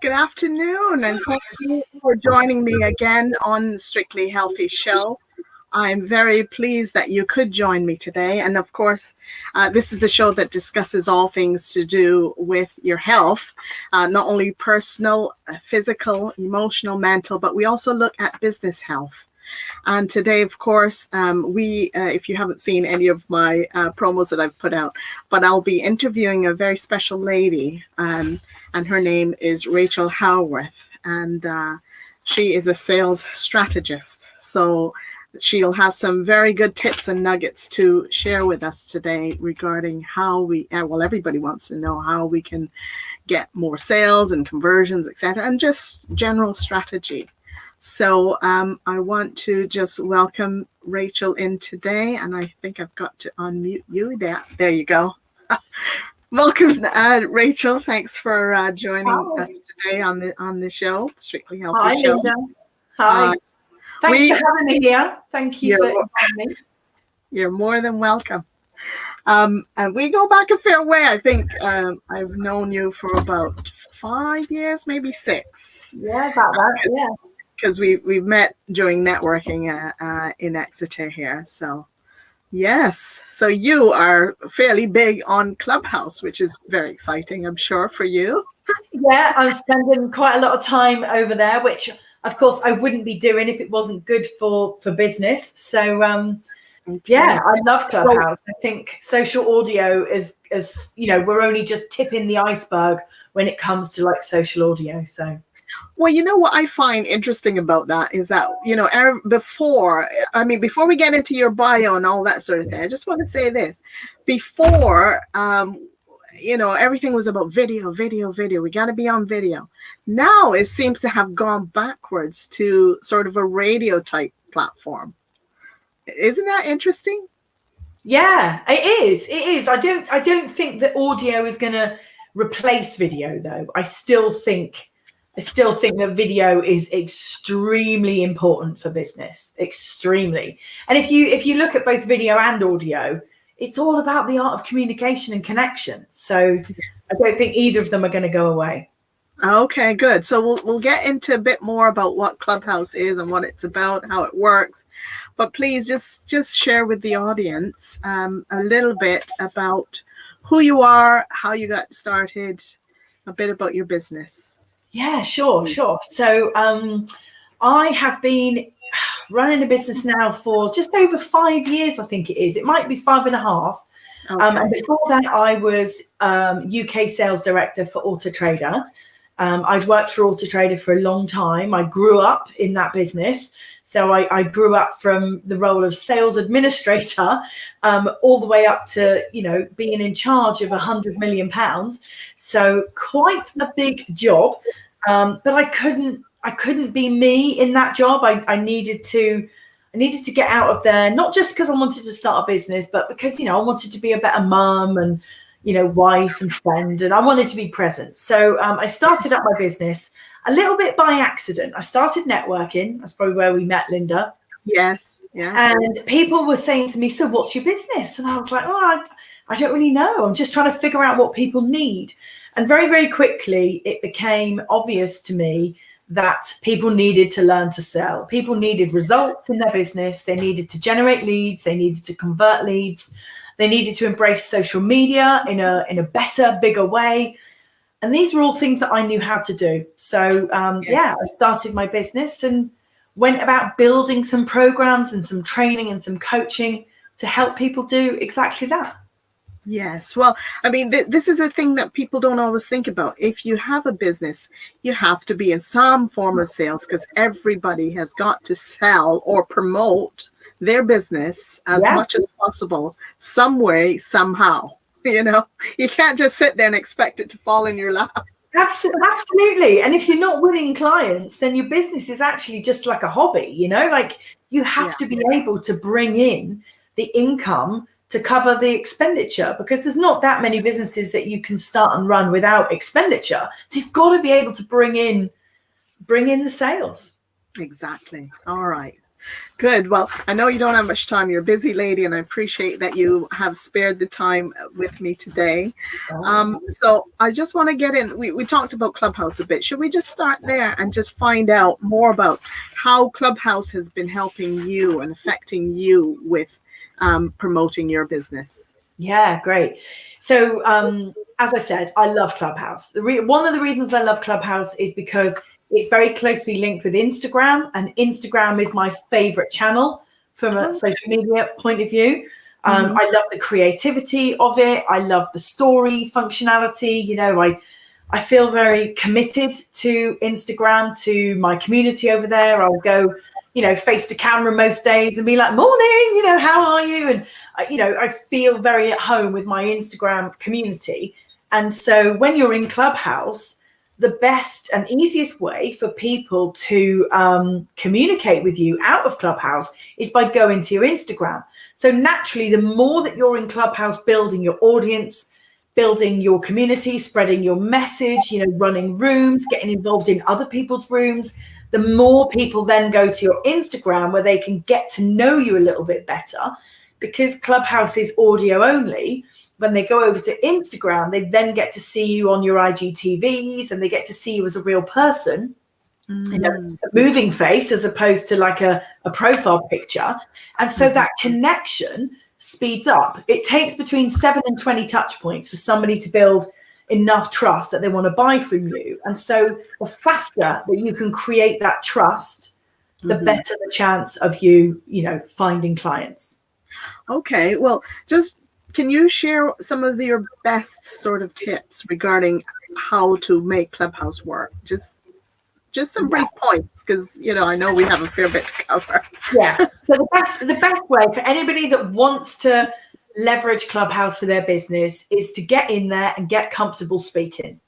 Good afternoon, and thank you for joining me again on Strictly Healthy Show. I'm very pleased that you could join me today. And of course, this is the show that discusses all things to do with your health, not only personal, physical, emotional, mental, but we also look at business health. And today, of course, if you haven't seen any of my promos that I've put out, but I'll be interviewing a very special lady, and her name is Rachael Howourth, and she is a sales strategist. So she'll have some very good tips and nuggets to share with us today regarding how everybody wants to know how we can get more sales and conversions, etc., and just general strategy. So I want to just welcome Rachael in today, and I think I've got to unmute you. There you go. Welcome, Rachael. Thanks for joining us today on the show, Strictly Healthy Show. Linda. Hi. Thanks for having me here. Thank you for inviting me. You're more than welcome. And we go back a fair way. I think I've known you for about 5 years, maybe 6. Yeah, about that. Yeah. Because we've met during networking in Exeter here. So, yes. So you are fairly big on Clubhouse, which is very exciting, I'm sure, for you. Yeah, I'm spending quite a lot of time over there, which, of course, I wouldn't be doing if it wasn't good for business. So, yeah, I love Clubhouse. I think social audio is, we're only just tipping the iceberg when it comes to like social audio. So. Well, you know what I find interesting about that is that, before we get into your bio and all that sort of thing, I just want to say this. Before, everything was about video. We got to be on video. Now it seems to have gone backwards to sort of a radio type platform. Isn't that interesting? Yeah, it is. I don't think that audio is going to replace video, though. I still think that video is extremely important for business, extremely. And if you look at both video and audio, it's all about the art of communication and connection. So I don't think either of them are going to go away. Okay, good. So we'll get into a bit more about what Clubhouse is and what it's about, how it works. But please just share with the audience a little bit about who you are, how you got started, a bit about your business. Yeah, sure. So I have been running a business now for just over 5 years, I think it is. It might be 5.5. Okay. And before that, I was UK sales director for Auto Trader. I'd worked for Auto Trader for a long time. I grew up in that business. So I grew up from the role of sales administrator all the way up to, being in charge of £100 million. So quite a big job. But I couldn't be me in that job. I needed to get out of there, not just because I wanted to start a business, but because, I wanted to be a better mum and, wife and friend, and I wanted to be present. So I started up my business a little bit by accident. I started networking. That's probably where we met, Linda. Yes. Yeah. And people were saying to me, so what's your business? And I was like, I don't really know. I'm just trying to figure out what people need. And very, very quickly, it became obvious to me that people needed to learn to sell. People needed results in their business. They needed to generate leads. They needed to convert leads. They needed to embrace social media in a better, bigger way. And these were all things that I knew how to do. So, I started my business and went about building some programs and some training and some coaching to help people do exactly that. Yes. Well, this is a thing that people don't always think about. If you have a business, you have to be in some form of sales because everybody has got to sell or promote their business as much as possible, some way, somehow. You can't just sit there and expect it to fall in your lap. Absolutely. And if you're not winning clients, then your business is actually just like a hobby, you have to be able to bring in the income to cover the expenditure, because there's not that many businesses that you can start and run without expenditure. So you've got to be able to bring in the sales. Exactly. All right. Good. Well, I know you don't have much time. You're a busy lady, and I appreciate that you have spared the time with me today. So I just want to get in. We talked about Clubhouse a bit. Should we just start there and just find out more about how Clubhouse has been helping you and affecting you with promoting your business? Yeah, great. So, as I said, I love Clubhouse. One of the reasons I love Clubhouse is because it's very closely linked with Instagram, and Instagram is my favorite channel from a social media point of view. I love the creativity of it. I love the story functionality. You know, I feel very committed to Instagram, to my community over there. I'll go, you know, face to camera most days and be like, morning, you know, how are you? And, you know, I feel very at home with my Instagram community. And so when you're in Clubhouse, the best and easiest way for people to communicate with you out of Clubhouse is by going to your Instagram. So naturally, the more that you're in Clubhouse building your audience, building your community, spreading your message, you know, running rooms, getting involved in other people's rooms, the more people then go to your Instagram where they can get to know you a little bit better. Because Clubhouse is audio only, when they go over to Instagram, they then get to see you on your IGTVs, and they get to see you as a real person, you know, a moving face as opposed to like a profile picture. And so that connection speeds up. It takes between 7 and 20 touch points for somebody to build enough trust that they want to buy from you. And so the faster that you can create that trust, the better the chance of you, you know, finding clients. Okay. Well, just can you share some of your best sort of tips regarding how to make Clubhouse work? Just some brief points, because, you know, I know we have a fair bit to cover. Yeah. So the best way for anybody that wants to leverage Clubhouse for their business is to get in there and get comfortable speaking.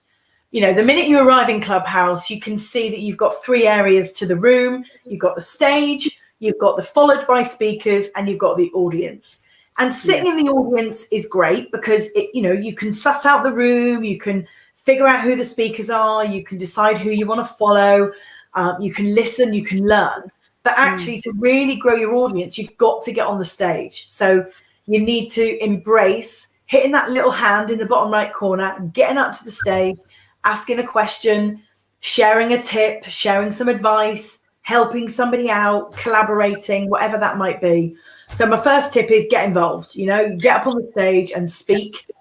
You know, the minute you arrive in Clubhouse, you can see that you've got 3 areas to the room. You've got the stage, you've got the followed by speakers, and you've got the audience. And sitting in the audience is great because, you know, you can suss out the room, you can figure out who the speakers are, you can decide who you want to follow, you can listen, you can learn. But actually, to really grow your audience, you've got to get on the stage. So you need to embrace hitting that little hand in the bottom right corner, getting up to the stage, asking a question, sharing a tip, sharing some advice, helping somebody out, collaborating, whatever that might be. So my first tip is get involved, you know, get up on the stage and speak,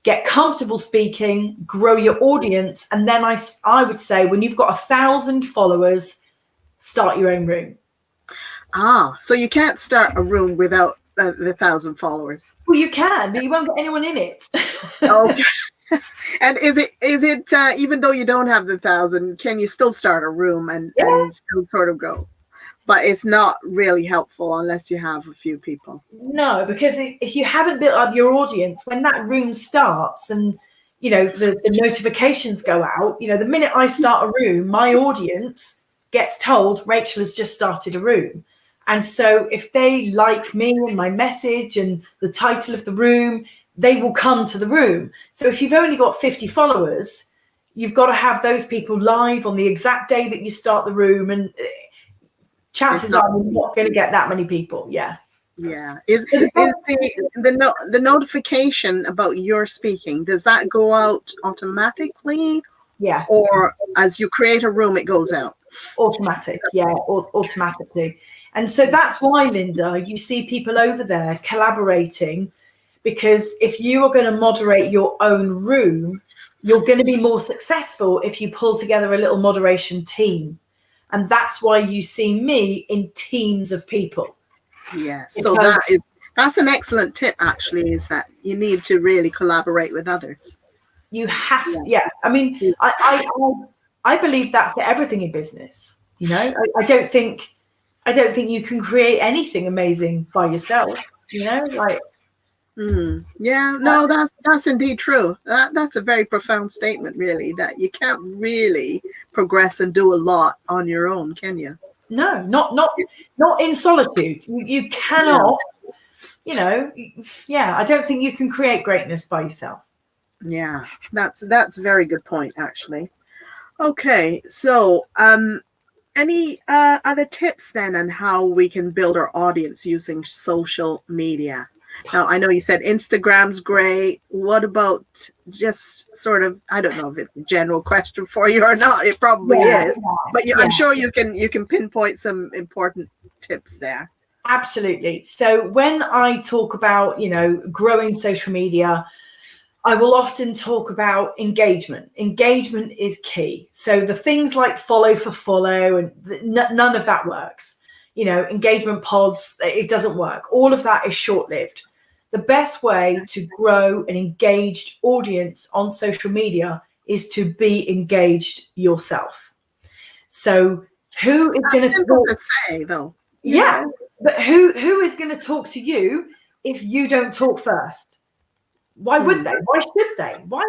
get comfortable speaking, grow your audience. And then I would say when you've got 1,000 followers, start your own room. So you can't start a room without the 1,000 followers. Well, you can, but you won't get anyone in it. Okay. And is it even though you don't have the 1,000, can you still start a room and still sort of go? But it's not really helpful unless you have a few people. No, because if you haven't built up your audience, when that room starts and, you know, the notifications go out, you know, the minute I start a room, my audience gets told Rachael has just started a room. And so if they like me and my message and the title of the room, they will come to the room. So if you've only got 50 followers, you've got to have those people live on the exact day that you start the room, and chances are you're not going to get that many people. Yeah. Is the notification about your speaking, does that go out automatically? Yeah. Or as you create a room, it goes out? Automatic. Yeah, automatically. And so that's why, Linda, you see people over there collaborating, because if you are going to moderate your own room, you're going to be more successful if you pull together a little moderation team. And that's why you see me in teams of people. Yes. So that's an excellent tip, actually, is that you need to really collaborate with others. You have to, yeah. I mean, I believe that for everything in business. You know, I don't think you can create anything amazing by yourself. You know, like. Yeah, no, that's indeed true. That's a very profound statement, really, that you can't really progress and do a lot on your own, can you? No, not in solitude. You cannot, you know, I don't think you can create greatness by yourself. Yeah, that's a very good point, actually. Okay, so any other tips then on how we can build our audience using social media? Now, I know you said Instagram's great. What about just sort of, I don't know if it's a general question for you or not. It probably is. But I'm sure you can pinpoint some important tips there. Absolutely. So when I talk about, growing social media, I will often talk about engagement. Engagement is key. So the things like follow for follow and none of that works. Engagement pods, it doesn't work. All of that is short-lived. The best way to grow an engaged audience on social media is to be engaged yourself. So who is going to talk? To say though? Yeah, but who is going to talk to you if you don't talk first? Why would they? Why should they? Why?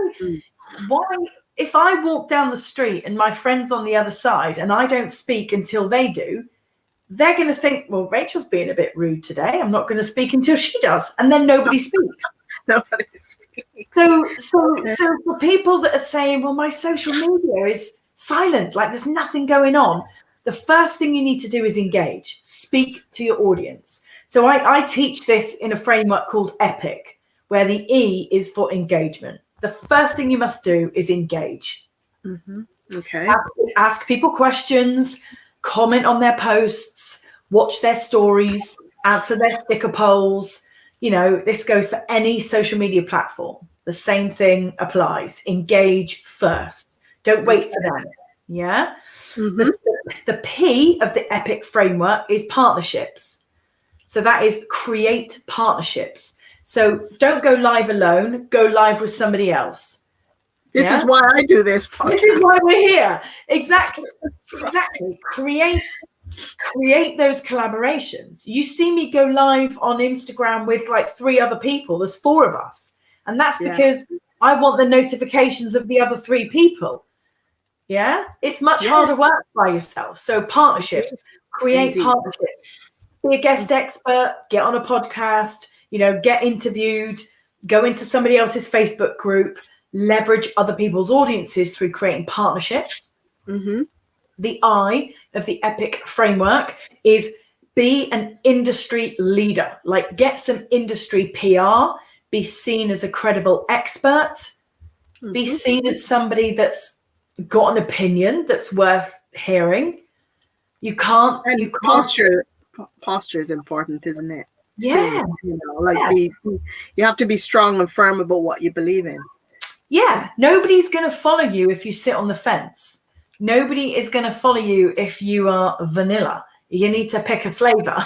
If I walk down the street and my friend's on the other side and I don't speak until they do, they're going to think, well, Rachel's being a bit rude today. I'm not going to speak until she does. And then nobody speaks. Nobody speaks. So for people that are saying, well, my social media is silent, like there's nothing going on, the first thing you need to do is engage. Speak to your audience. So I teach this in a framework called EPIC, where the E is for engagement. The first thing you must do is engage. Mm-hmm. Okay. Ask people questions, comment on their posts, watch their stories, answer their sticker polls. This goes for any social media platform. The same thing applies. Engage first. Don't wait for them. Yeah. Mm-hmm. The P of the EPIC framework is partnerships. So that is create partnerships. So don't go live alone, go live with somebody else. This is why I do this podcast. This is why we're here. Exactly. Exactly. Create those collaborations. You see me go live on Instagram with like 3 other people. There's 4 of us. And that's because I want the notifications of the other 3 people. Yeah. It's much harder work by yourself. So partnerships, create partnerships. Be a guest expert, get on a podcast, get interviewed, go into somebody else's Facebook group, leverage other people's audiences through creating partnerships. Mm-hmm. The I of the EPIC framework is be an industry leader, like get some industry PR, be seen as a credible expert, be seen as somebody that's got an opinion that's worth hearing. You can't. Posture is important, isn't it? Yeah. You have to be strong and firm about what you believe in. Yeah. Nobody's going to follow you if you sit on the fence. Nobody is going to follow you if you are vanilla. You need to pick a flavor.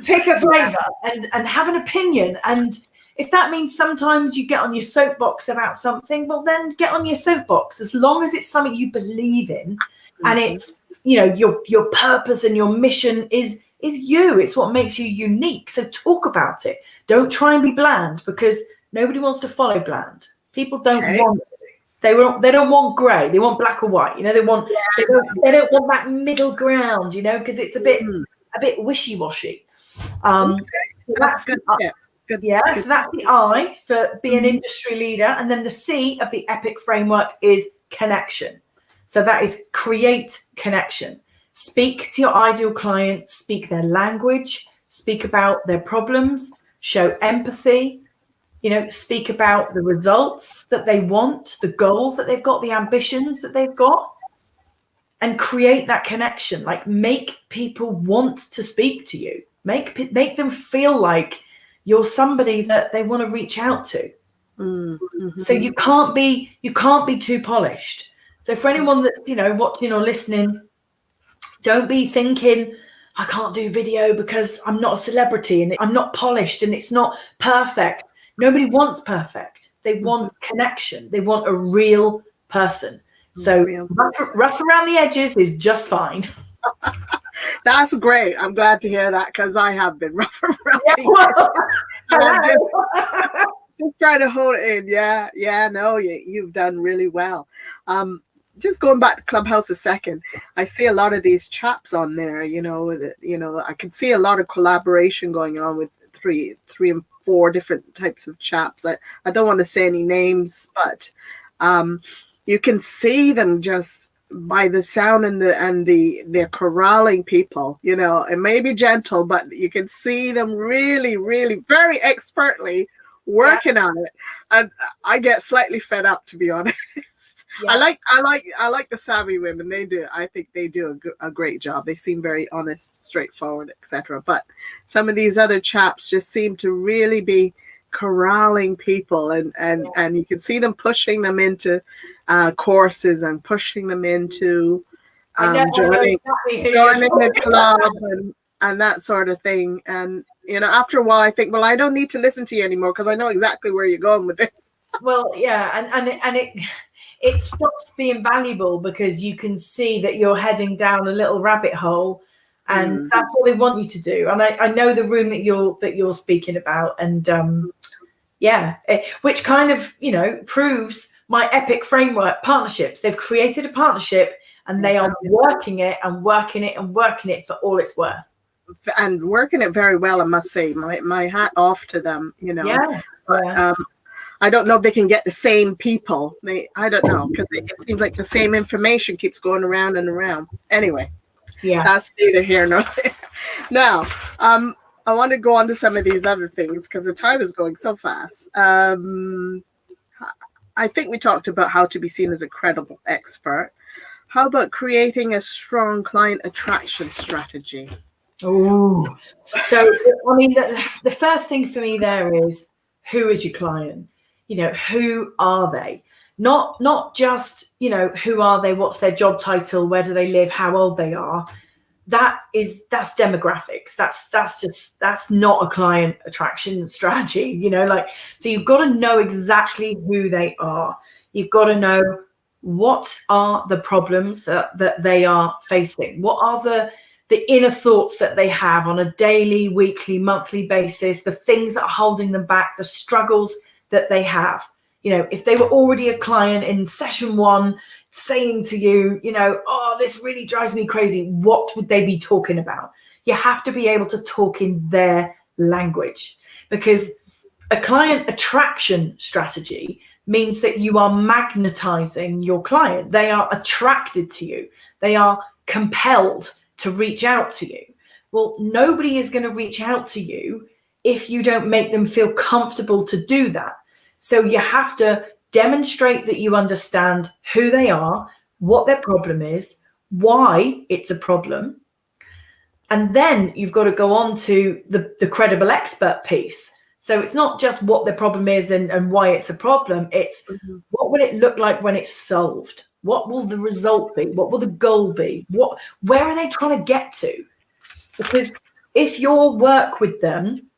Pick a flavor and have an opinion. And if that means sometimes you get on your soapbox about something, well, then get on your soapbox. As long as it's something you believe in and it's, your purpose and your mission is you. It's what makes you unique. So talk about it. Don't try and be bland, because nobody wants to follow bland. People don't want. They don't want grey. They want black or white. They want. They don't want that middle ground. Because it's a bit wishy-washy. That's good. So that's the I for be an industry leader, and then the C of the EPIC framework is connection. So that is create connection. Speak to your ideal client, speak their language, speak about their problems, show empathy, speak about the results that they want, the goals that they've got, the ambitions that they've got, and create that connection. Like, make people want to speak to you. Make them feel like you're somebody that they want to reach out to. Mm-hmm. So you can't be too polished. So for anyone that's, watching or listening, don't be thinking, I can't do video because I'm not a celebrity and I'm not polished and it's not perfect. Nobody wants perfect. They want connection. They want a real person. So rough around the edges is just fine. That's great. I'm glad to hear that, because I have been rough around the edges. Just trying to hold it in. No, you've done really well. Just going back to Clubhouse a second, I see a lot of these chaps on there. I can see a lot of collaboration going on with three and 4 different types of chaps. I don't want to say any names, but you can see them just by the sound and they're corralling people, you know. It may be gentle, but you can see them really, really very expertly working on it. And I get slightly fed up, to be honest. I like the savvy women. I think they do a great job. They seem very honest, straightforward, etc. But some of these other chaps just seem to really be corralling people, and you can see them pushing them into courses and pushing them into joining the club and that sort of thing. And you know, after a while, I think, well, I don't need to listen to you anymore because I know exactly where you're going with this. Well, yeah, and it stops being valuable because you can see that you're heading down a little rabbit hole, and that's what they want you to do. And I know the room that you're speaking about, and which kind of, you know, proves my epic framework partnerships. They've created a partnership and they are working it and working it and working it for all it's worth. And working it very well, I must say. My hat off to them, you know. But I don't know if they can get the same people. I don't know, because it seems like the same information keeps going around and around. Anyway, that's neither here nor there. Now, I want to go on to some of these other things because the time is going so fast. I think we talked about how to be seen as a credible expert. How about creating a strong client attraction strategy? Oh, so I mean, the first thing for me there is, who is your client? You know, who are they? Not just, you know, who are they? What's their job title? Where do they live? How old they are? That's demographics. That's not a client attraction strategy, you know, like, so you've got to know exactly who they are. You've got to know what are the problems that they are facing. What are the inner thoughts that they have on a daily, weekly, monthly basis, the things that are holding them back, the struggles that they have. You know, if they were already a client in session 1 saying to you, you know, oh, this really drives me crazy, what would they be talking about? You have to be able to talk in their language, because a client attraction strategy means that you are magnetizing your client. They are attracted to you. They are compelled to reach out to you. Well, nobody is going to reach out to you if you don't make them feel comfortable to do that. So you have to demonstrate that you understand who they are, what their problem is, why it's a problem. And then you've got to go on to the credible expert piece. So it's not just what the problem is and why it's a problem. It's what will it look like when it's solved? What will the result be? What will the goal be? Where are they trying to get to? Because if your work with them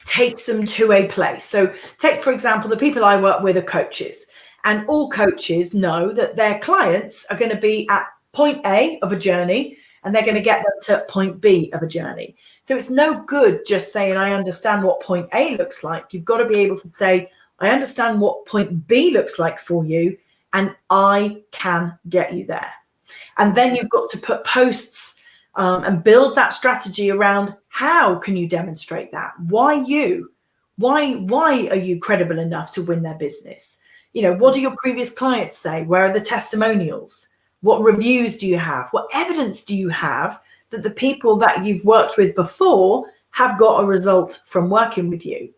takes them to a place. So take, for example, the people I work with are coaches, and all coaches know that their clients are going to be at point A of a journey and they're going to get them to point B of a journey. So it's no good just saying, I understand what point A looks like. You've got to be able to say, I understand what point B looks like for you, and I can get you there. And then you've got to put posts and build that strategy around how can you demonstrate that? Why you? Why are you credible enough to win their business? You know, what do your previous clients say? Where are the testimonials? What reviews do you have? What evidence do you have that the people that you've worked with before have got a result from working with you?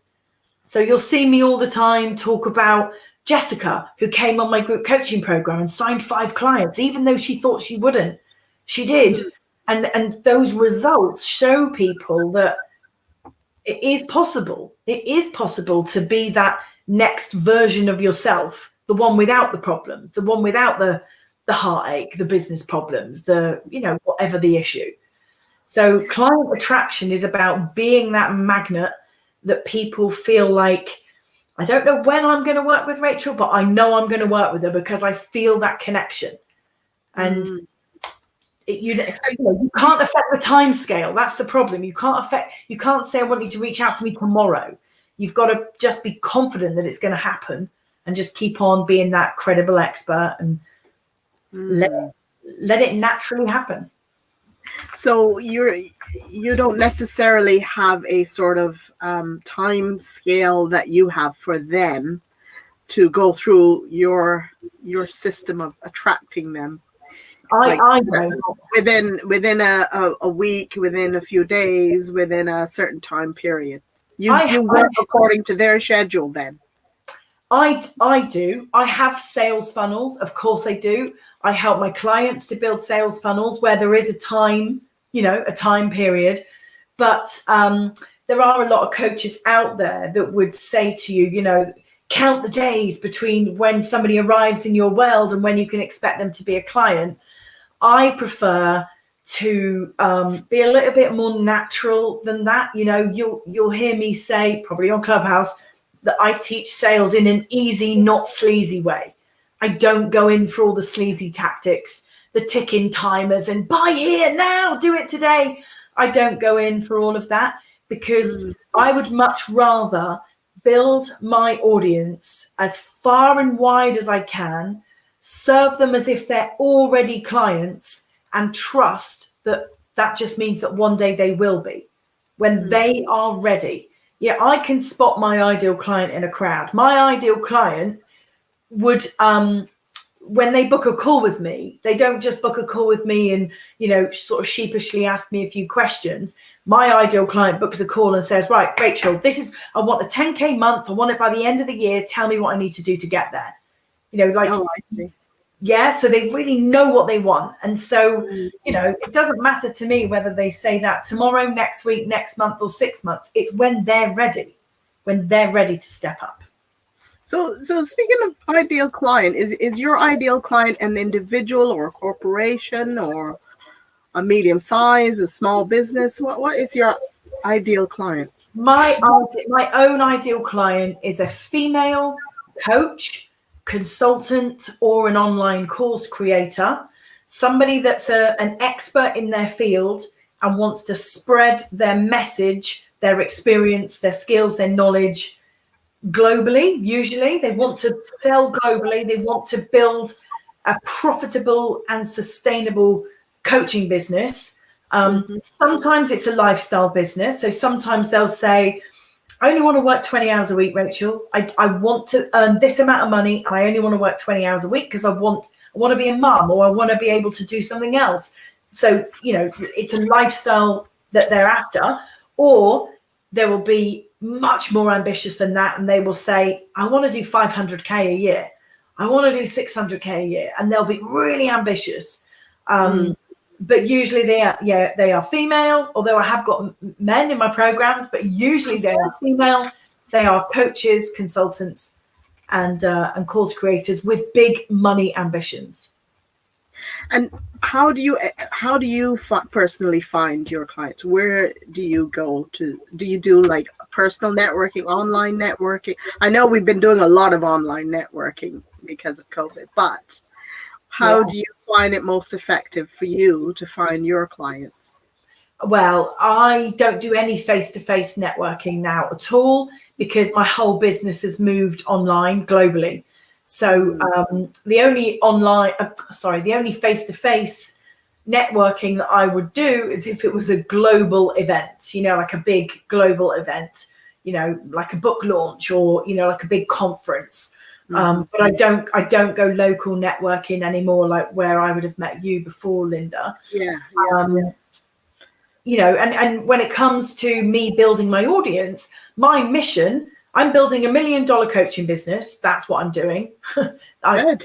So you'll see me all the time talk about Jessica, who came on my group coaching program and signed 5 clients, even though she thought she wouldn't. She did. And those results show people that it is possible. It is possible to be that next version of yourself, the one without the problem, the one without the heartache, the business problems, whatever the issue. So client attraction is about being that magnet that people feel like, I don't know when I'm going to work with Rachael, but I know I'm going to work with her because I feel that connection. And you can't affect the time scale. That's the problem. You can't say, I want you to reach out to me tomorrow. You've got to just be confident that it's going to happen and just keep on being that credible expert and let it naturally happen. So you don't necessarily have a sort of time scale that you have for them to go through your system of attracting them. Like I don't. within a week, within a few days, within a certain time period. You work according to their schedule then. I do. I have sales funnels. Of course I do. I help my clients to build sales funnels where there is a time, a time period. But there are a lot of coaches out there that would say to you, count the days between when somebody arrives in your world and when you can expect them to be a client. I prefer to be a little bit more natural than that. You'll hear me say, probably on Clubhouse, that I teach sales in an easy, not sleazy way. I don't go in for all the sleazy tactics, the ticking timers and buy here now, do it today. I don't go in for all of that because I would much rather build my audience as far and wide as I can, serve them as if they're already clients, and trust that just means that one day they will be when they are ready. Yeah, I can spot my ideal client in a crowd. My ideal client would, when they book a call with me, they don't just book a call with me and, sort of sheepishly ask me a few questions. My ideal client books a call and says, right, Rachel, I want a 10K month. I want it by the end of the year. Tell me what I need to do to get there. Oh, I see. Yeah, so they really know what they want. And so, it doesn't matter to me whether they say that tomorrow, next week, next month, or 6 months. It's when they're ready to step up. So speaking of ideal client, is your ideal client an individual or a corporation or a medium size, a small business? What is your ideal client? My own ideal client is a female coach, consultant, or an online course creator, somebody that's an expert in their field and wants to spread their message, their experience, their skills, their knowledge globally. Usually they want to sell globally. They want to build a profitable and sustainable coaching business. Sometimes it's a lifestyle business. So sometimes they'll say, I only want to work 20 hours a week, Rachel. I want to earn this amount of money. And I only want to work 20 hours a week because I want to be a mum, or I want to be able to do something else. So, it's a lifestyle that they're after. Or there will be much more ambitious than that. And they will say, I want to do 500K a year. I want to do 600K a year. And they'll be really ambitious. But usually they are female, although I have got men in my programs, but usually they are female. They are coaches, consultants, and course creators with big money ambitions. And how do you personally find your clients? Where do you go to? Do you do like personal networking, online networking? I know we've been doing a lot of online networking because of COVID, but how do you find it most effective for you to find your clients? Well, I don't do any face-to-face networking now at all because my whole business has moved online globally. So the only face-to-face networking that I would do is if it was a global event, like a big global event, like a book launch or, like a big conference. But I don't go local networking anymore, like where I would have met you before, Linda. And when it comes to me building my audience, my mission, I'm building $1 million coaching business. That's what I'm doing. I'm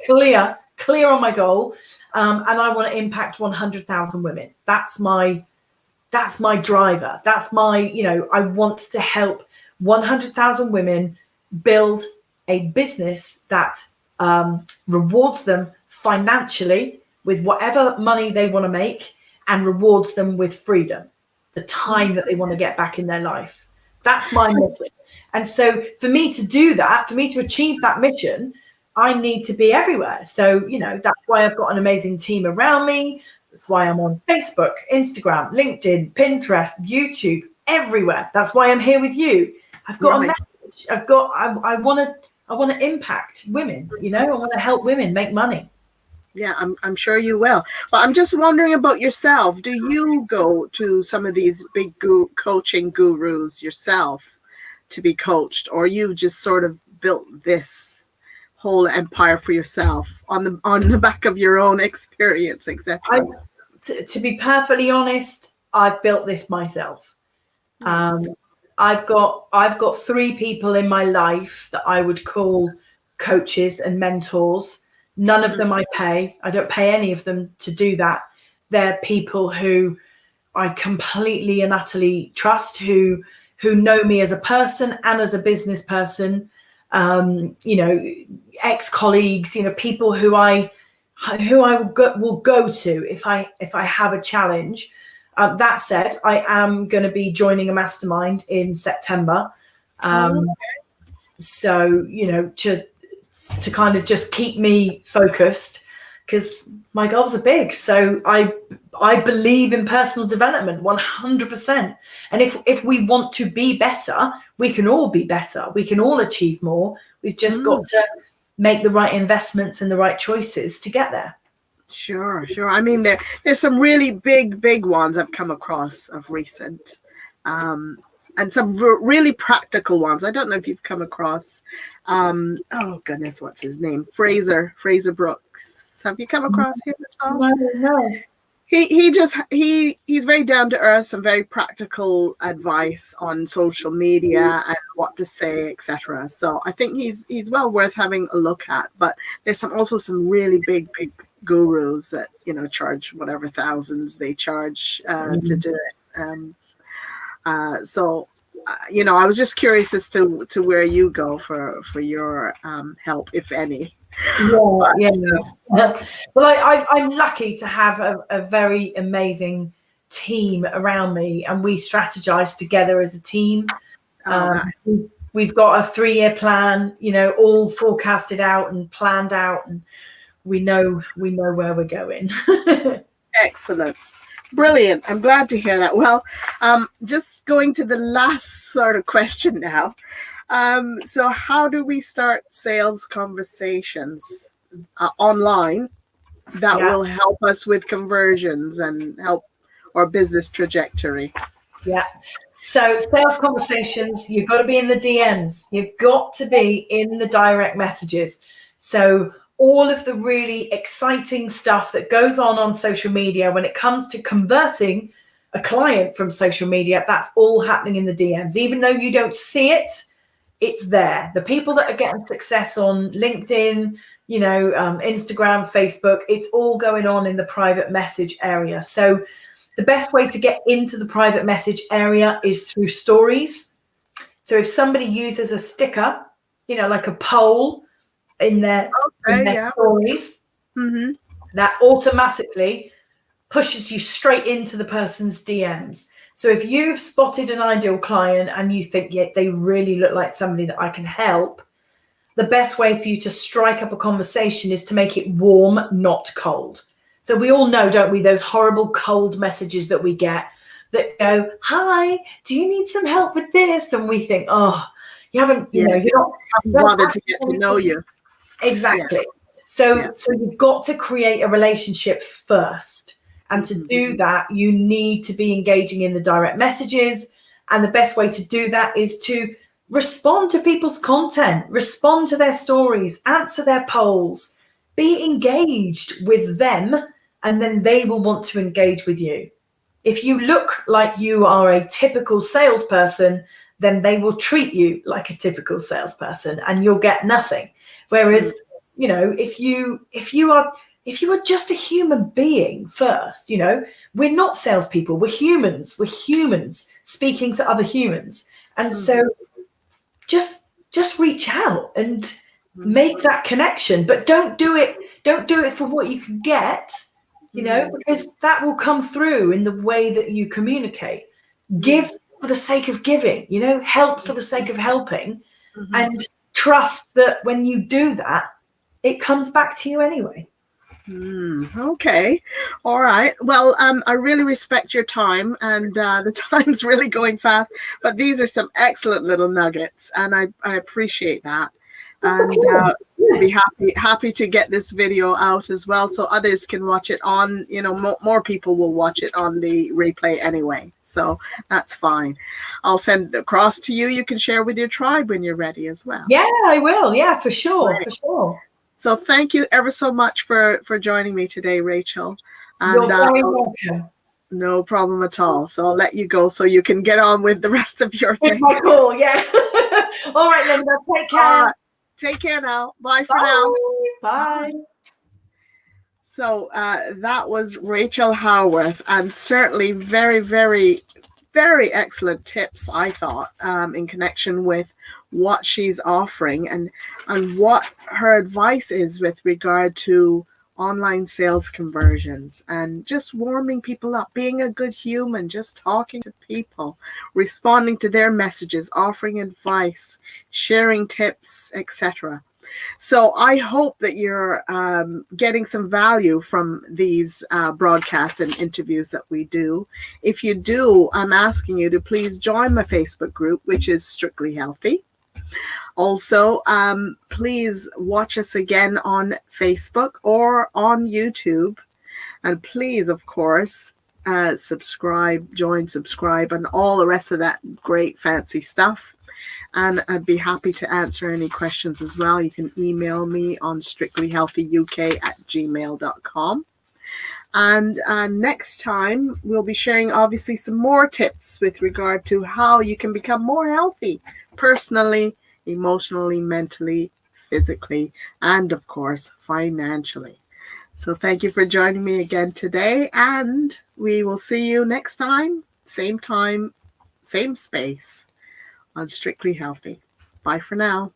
clear on my goal. And I want to impact 100,000 women. That's my driver. That's I want to help 100,000 women build a business that rewards them financially with whatever money they want to make and rewards them with freedom, the time that they want to get back in their life. That's my mission. And so for me to do that, for me to achieve that mission, I need to be everywhere. So, that's why I've got an amazing team around me. That's why I'm on Facebook, Instagram, LinkedIn, Pinterest, YouTube, everywhere. That's why I'm here with you. I've got a message. I want to impact women, I want to help women make money. Yeah, I'm sure you will. But I'm just wondering about yourself. Do you go to some of these big coaching gurus yourself to be coached, or you just sort of built this whole empire for yourself on the back of your own experience, etc.? To be perfectly honest, I've built this myself. I've got 3 people in my life that I would call coaches and mentors. None of them I pay. I don't pay any of them to do that. They're people who I completely and utterly trust, who know me as a person and as a business person. Ex-colleagues, people who I will go to if I have a challenge. That said, I am going to be joining a mastermind in September. So, to kind of just keep me focused, because my goals are big. So I believe in personal development 100%. And if we want to be better, we can all be better. We can all achieve more. We've just got to make the right investments and the right choices to get there. Sure. I mean, there's some really big ones I've come across of recent, and some really practical ones. I don't know if you've come across, oh goodness, what's his name? Fraser Brooks. Have you come across him at all? No. He's very down to earth, some very practical advice on social media and what to say, etc. So I think he's well worth having a look at. But there's also some really big gurus that charge whatever thousands they charge to do it. So I was just curious as to where you go for your help, if any. Well, I'm lucky to have a very amazing team around me, and we strategize together as a team. We've got a 3-year plan, all forecasted out and planned out, and we know where we're going. Excellent. Brilliant. I'm glad to hear that. Well, just going to the last sort of question now. So how do we start sales conversations online that will help us with conversions and help our business trajectory? Yeah. So sales conversations, you've got to be in the DMs. You've got to be in the direct messages. So all of the really exciting stuff that goes on social media when it comes to converting a client from social media, that's all happening in the DMs. Even though you don't see it, it's there. The people that are getting success on LinkedIn, Instagram, Facebook, it's all going on in the private message area. So the best way to get into the private message area is through stories. So if somebody uses a sticker, like a poll in their stories, that automatically pushes you straight into the person's DMs. So if you've spotted an ideal client and you think, they really look like somebody that I can help, the best way for you to strike up a conversation is to make it warm, not cold. So we all know, don't we, those horrible cold messages that we get that go, "Hi, do you need some help with this?" And we think, "Oh, you haven't, you're not bothered to get to know you." Exactly. So you've got to create a relationship first. And to do that, you need to be engaging in the direct messages. And the best way to do that is to respond to people's content, respond to their stories, answer their polls, be engaged with them, and then they will want to engage with you. If you look like you are a typical salesperson, then they will treat you like a typical salesperson and you'll get nothing. Whereas, if you are just a human being first, we're not salespeople, we're humans speaking to other humans. And so just reach out and make that connection, but don't do it for what you can get, because that will come through in the way that you communicate. Give for the sake of giving, help for the sake of helping, and trust that when you do that, it comes back to you anyway. Okay. All right. Well, I really respect your time, and the time's really going fast, but these are some excellent little nuggets, and I appreciate that. And be happy to get this video out as well, so others can watch it on, more people will watch it on the replay anyway. So that's fine. I'll send it across to you. You can share with your tribe when you're ready as well. Yeah, I will. Yeah, for sure. Right. For sure. So thank you ever so much for joining me today, Rachael. And you're very welcome. No problem at all. So I'll let you go so you can get on with the rest of your day. My call, yeah. All right, Linda. Take care. Take care now. Bye for now. Bye. So that was Rachael Howourth, and certainly very, very, very excellent tips, I thought, in connection with what she's offering and what her advice is with regard to online sales conversions and just warming people up, being a good human, just talking to people, responding to their messages, offering advice, sharing tips, etc. So I hope that you're getting some value from these broadcasts and interviews that we do. If you do, I'm asking you to please join my Facebook group, which is Strictly Healthy. Also, please watch us again on Facebook or on YouTube. And please, of course, subscribe, subscribe, and all the rest of that great fancy stuff. And I'd be happy to answer any questions as well. You can email me on strictlyhealthyuk@gmail.com. And next time, we'll be sharing obviously some more tips with regard to how you can become more healthy personally, emotionally, mentally, physically, and of course, financially. So thank you for joining me again today, and we will see you next time, same space on Strictly Healthy. Bye for now.